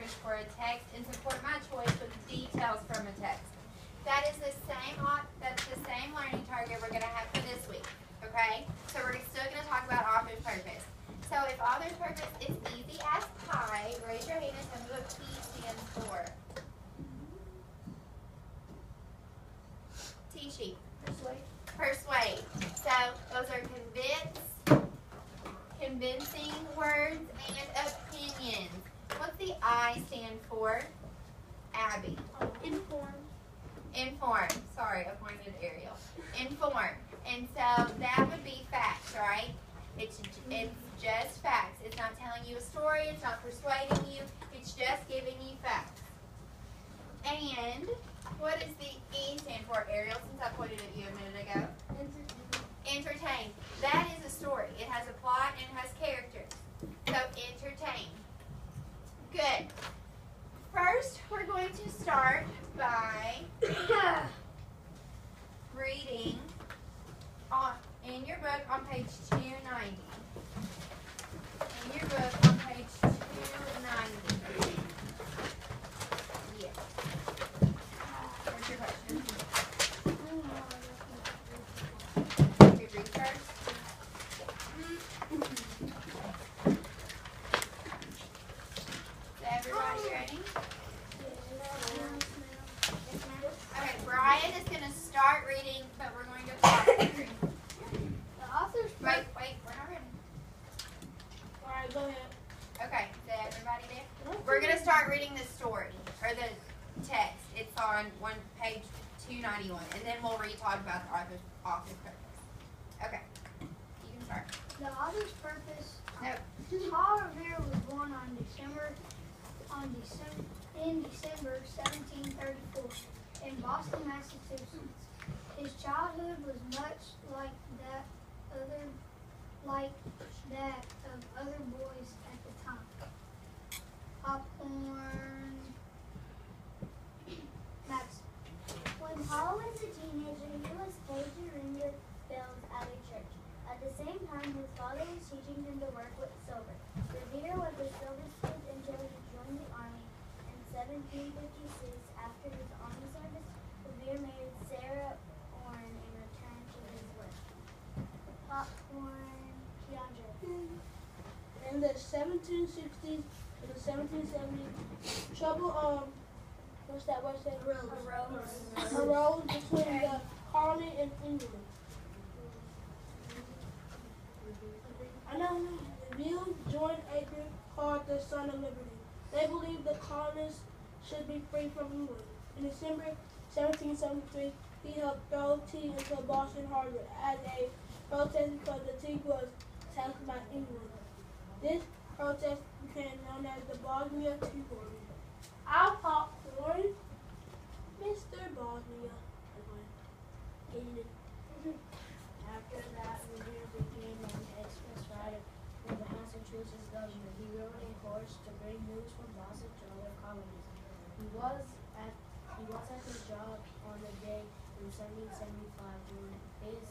search for a text and support my choice with details from a text. That's the same learning target we're going to have for this week. Okay? So we're still going to talk about author's purpose. So if author's purpose is easy as pie, raise your hand and tell me what P stands for. T-sheet. Persuade. Persuade. So those are convincing words and opinions. What's the I stand for? Abby. Inform. Inform. Sorry, I pointed at Ariel. Inform. And so that would be facts, right? It's just facts. It's not telling you a story. It's not persuading you. It's just giving you facts. And what does the E stand for, Ariel, since I pointed at you a minute ago? Entertain. That is a story. It has a plot and it has characters. So entertain. Good. First, we're going to start by reading in your book on page 290. In your book on page 290. Yes. What's your question? You read first. Is everybody ready? Okay, Brian is going to start reading, but we're going to go to the screen. The author's Wait, we're not ready. Alright, go ahead. Okay, is everybody there? We're going to start reading the story, or the text. It's on page 291, and then we'll talk about the author's purpose. Okay, you can start. The author's purpose. No. Paul Revere was born in December 1734 in Boston, Massachusetts. His childhood was much like that of other boys at the time. Popcorn. Max. When Paul was a teenager, he was paid to ring the bells at a church. At the same time, his father was teaching him to work with silver. Revere was a silversmith until he joined the army. In 1756, after his army service, Revere married Sarah Orne and returned to his work. Popcorn, Keandre. In the 1760s and the 1770s, trouble what's that word say? Arose between the colony and England. Revere joined a group called the Son of Liberty. They believed the colonists should be free from England. In December 1773, he helped throw tea into Boston Harbor as a protest because the tea was taxed by England. This protest became known as the Bosnia Tea Party. Our popcorn, Mr. Bosnia. After that, Revere became an express rider for the Massachusetts government. He rode a horse to bring news from Boston to other colonies. He was at his job on the day in 1775 when his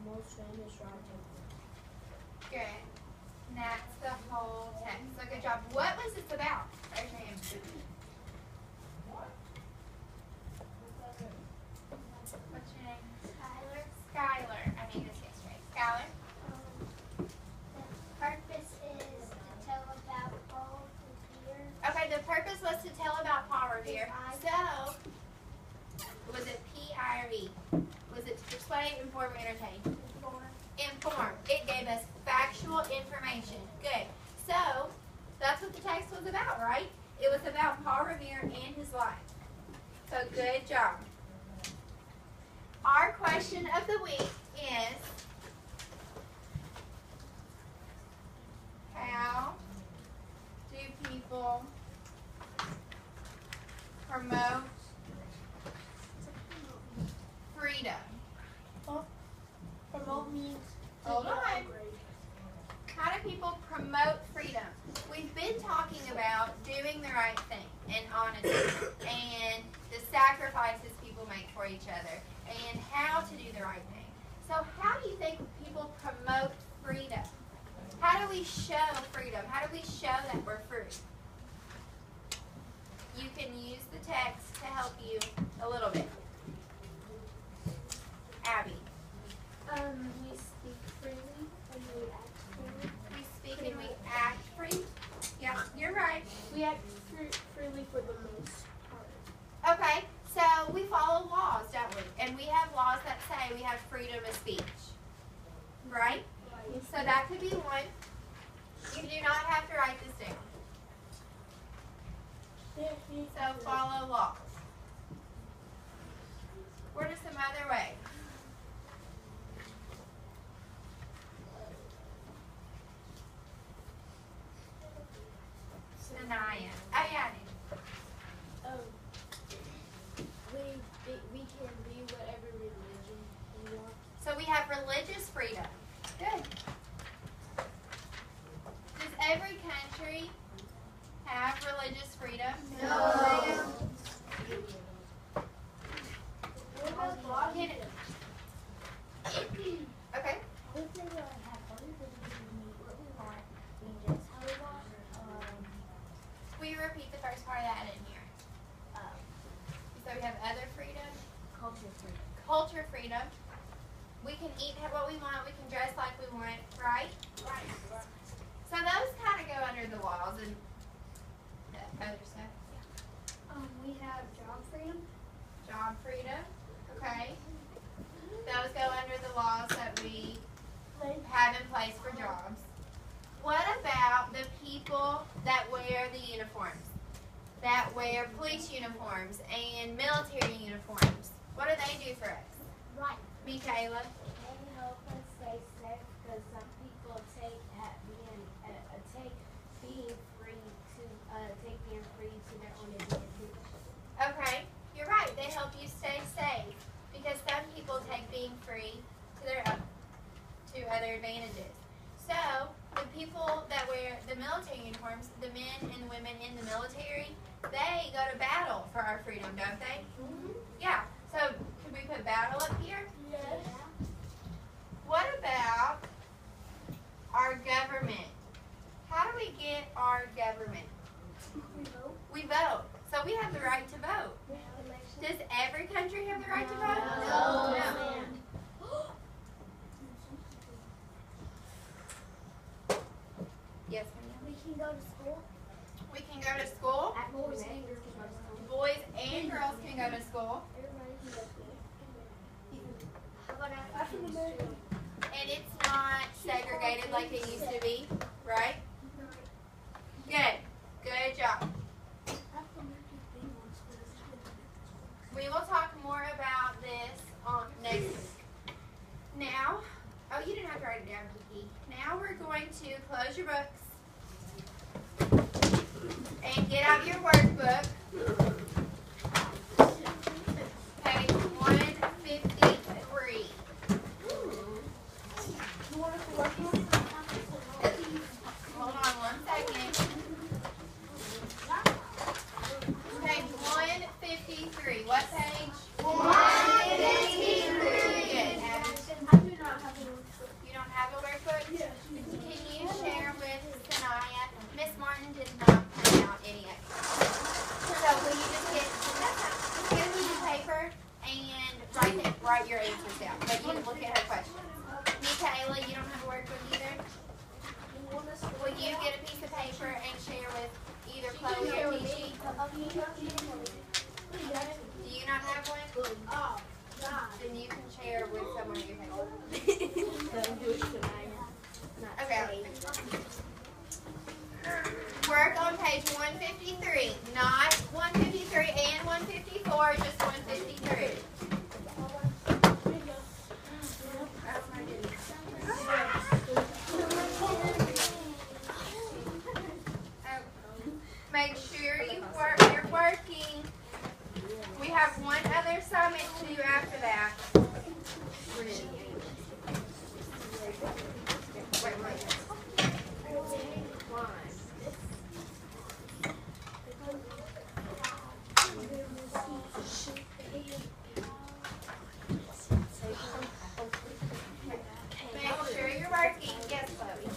most famous ride took place. Good. And that's the whole text. So good job. What was this about? Raise your hand. What's your name? Skylar. Skylar. I need this yesterday. Skylar? The purpose is to tell about Paul Revere. Okay, the purpose was to tell about Paul Revere. So, was it P-I or E? Was it to persuade, inform, or entertain? Inform. It gave us factual information. Good. So, that's what the text was about, right? It was about Paul Revere and his life. So, good job. Our question of the week is, how do people promote freedom? Promote means Hold on. How do people promote freedom? We've been talking about doing the right thing and honesty and the sacrifices people make for each other and how to do the right thing. So how do you think people promote freedom? How do we show freedom? How do we show that we're free? you can use the text to help you a little bit. Abby. We speak freely and we act freely. We speak and we act free. Yeah, you're right. We act freely for the most part. Okay, so we follow laws, don't we? And we have laws that say we have freedom of speech. Right? So that could be one. You do not have to write this down. So follow laws. What are some other ways? Sanaya. Oh yeah. We can be whatever religion we want. So we have religious freedom. Good. Does every country have religious freedom? No. Okay. Will you repeat the first part of that? I didn't hear. So we have other freedom. Culture freedom. We can eat what we want. We can dress like we want. Right? Right. So those kind of go under the laws and the other stuff. We have job freedom. Job freedom. Okay. Those go under the laws that we have in place for jobs. What about the people that wear the uniforms? That wear police uniforms and military uniforms? What do they do for us? Right. Michaela? They help us stay safe because some people take being free to their own advantage. Okay, you're right. They help you stay safe because some people take being free to other advantages. So the people that wear the military uniforms, the men and the women in the military, they go to battle for our freedom, don't they? Mm-hmm. Yeah. So could we put battle up here? Yes. What about our government? How do we get our government? We vote. We vote. So we have the right to vote. Does every country have the right to vote? No. Yes, ma'am. We can go to school. We can go to school. Boys and girls can go to school. Boys and girls can go to school. Everybody can go to school. How about African American? And it's not segregated like it used to be, right? Good. Good job. We will talk more about this on next week. Now, oh, you didn't have to write it down, Kiki. Now we're going to close your books and get out your workbook. Page 153. Hold on one second. Page 153. What page? 153. Good. You don't have a workbook? Yes. Can you share with Sanaya? Miss Martin did not print out any extra. So will you just get a piece of paper and write your answers down? But you can look at her questions. Michaela, you don't have a workbook either? Will you get a piece of paper and share with either Chloe or Tishy? Do you not have one? Oh, God. Then you can share with someone at your table. Okay. Work on page 153, not 153 and 154, just 153. Make sure you're working. We have one other summit to do after that. Wait. Make sure you're working. Yes, Chloe.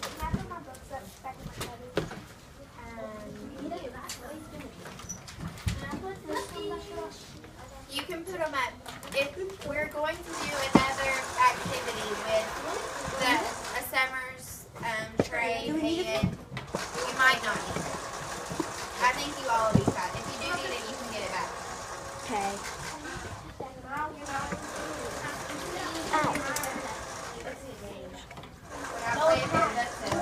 You can put them up. If we're going to do another activity with a summer's trade, and you might not need it. I think you all will be fine. If you do need it, you can get it back. Okay. When I play it, that's it.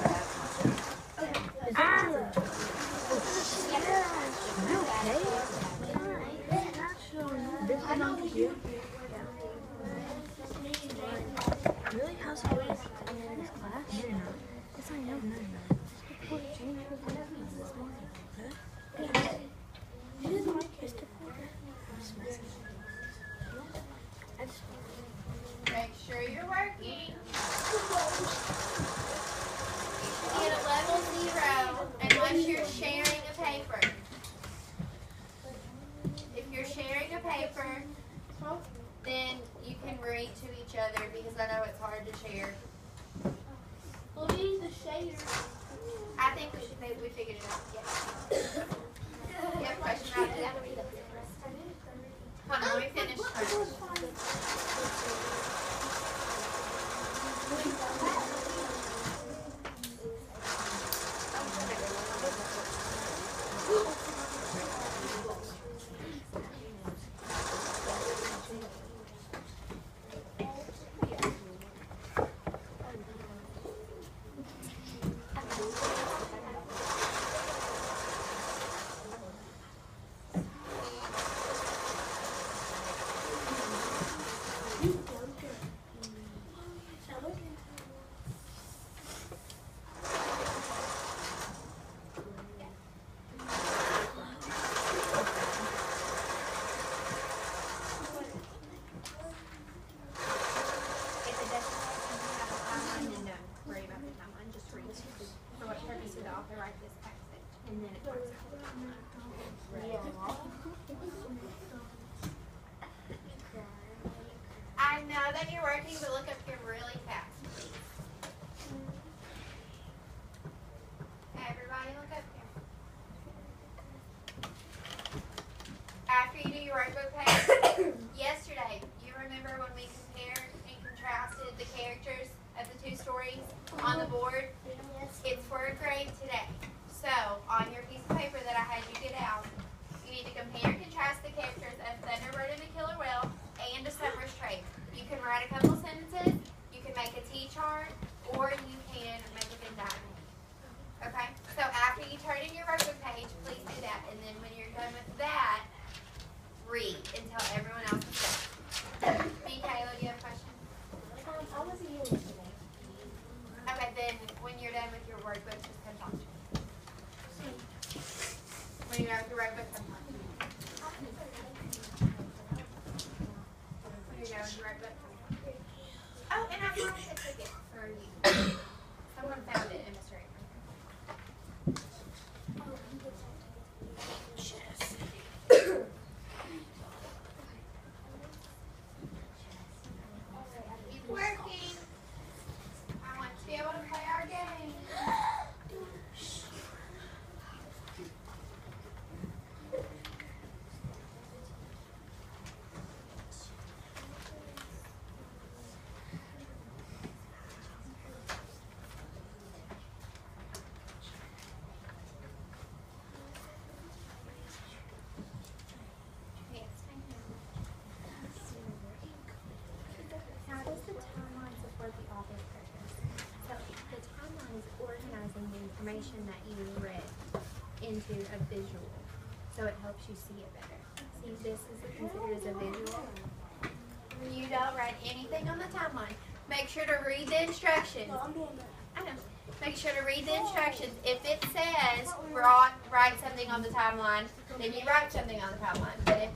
Really? How's it going in this class? Yes, I know. Make sure you're working. You should get a level 0 unless you're sharing a paper. If you're sharing a paper, then you can read to each other because I know it's hard to share. Well, we need the shader. I think we figured it out. Yes. You have a question about that? Hold on, let me finish first. I know that you're working, but look up here really fast, please. Everybody look up here. After you do your workbook page, yesterday, you remember when we compared and contrasted the characters of the two stories on the board? Yes. It's for a grade today. So, on your piece of paper that I had you get out, you need to compare and contrast the characters of Thunderbird and the Killer Whale and a summer's trade. You can write a couple sentences, you can make a T-chart, or you can make a Venn diagram. Okay? So after you turn in your workbook page, please do that. And then when you're done with that, read until everyone else is done. B. Kayla, do you have a question? I wasn't here yesterday. Okay, then when you're done with your workbook, just come talk to me. When you're done with your workbook, come talk to me. When you're done with your workbook, come talk to me. Oh, and I found a ticket for you. Someone found it in Mr. Avery. Keep working. I want to be able to play our game. Yes, thank you. How does the timeline support the author's purpose? So the timeline is organizing the information that you read into a visual, so it helps you see it better. See, this is considered as a visual. You don't write anything on the timeline. Make sure to read the instructions. I'm doing that. I know. Make sure to read the instructions. If it says write something on the timeline, then you write something on the timeline. But if